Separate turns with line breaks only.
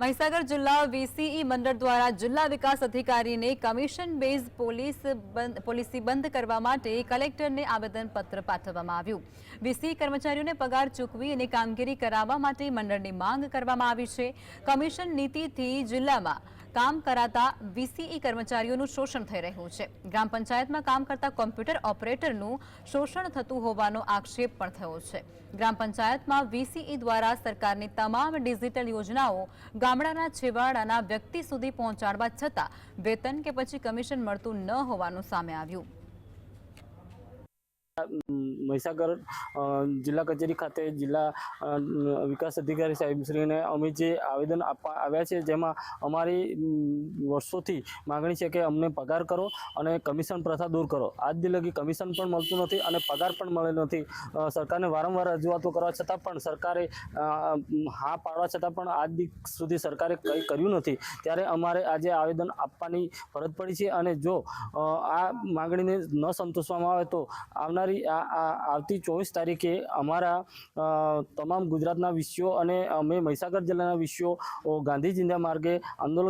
મહીસાગર જિલ્લા વીસીઈ મંડળ દ્વારા જિલ્લા વિકાસ અધિકારીને કમિશન બેઝ પોલિસી બંધ કરવા માટે કલેક્ટરને આવેદનપત્ર પાઠવવામાં આવ્યું। વીસીઈ કર્મચારીઓને પગાર ચૂકવી અને કામગીરી કરાવવા માટે મંડળની માંગ કરવામાં આવી છે। કમિશન નીતિથી જિલ્લામાં કામ કરાતા વીસીઈ કર્મચારીઓનું શોષણ થઈ રહ્યું છે। ગ્રામ પંચાયતમાં કામ કરતા કોમ્પ્યુટર ઓપરેટરનું શોષણ થતું હોવાનો આક્ષેપ પણ થયો છે। ગ્રામ પંચાયતમાં વીસીઈ દ્વારા સરકારની તમામ ડિજિટલ યોજનાઓ ગામડાના છેવાડાના વ્યક્તિ સુધી પહોંચાડવા છતાં વેતન કે પછી કમિશન મળતું ન હોવાનું સામે આવ્યું।
મહીસાગર જિલ્લા કચેરી ખાતે જિલ્લા વિકાસ અધિકારી સાહેબશ્રીને અમે જે આવેદન આપવા આવ્યા છે, જેમાં અમારી વર્ષોથી માગણી છે કે અમને પગાર કરો અને કમિશન પ્રથા દૂર કરો। આજ દી લગી કમિશન પણ મળતું નથી અને પગાર પણ મળેલો નથી। સરકારને વારંવાર રજૂઆતો કરવા છતાં પણ સરકારે હા પાડવા છતાં પણ આજ દી સુધી સરકારે કંઈ કર્યું નથી। ત્યારે અમારે આજે આવેદન આપવાની ફરજ પડી છે અને જો આ માગણીને ન સંતોષવામાં આવે તો આવતી 24 તારીખે અમારા તમામ ગુજરાતના વિષયો અને અમે મહીસાગર જિલ્લાના વિષયો ગાંધી ચિંધ્યા માર્ગે આંદોલન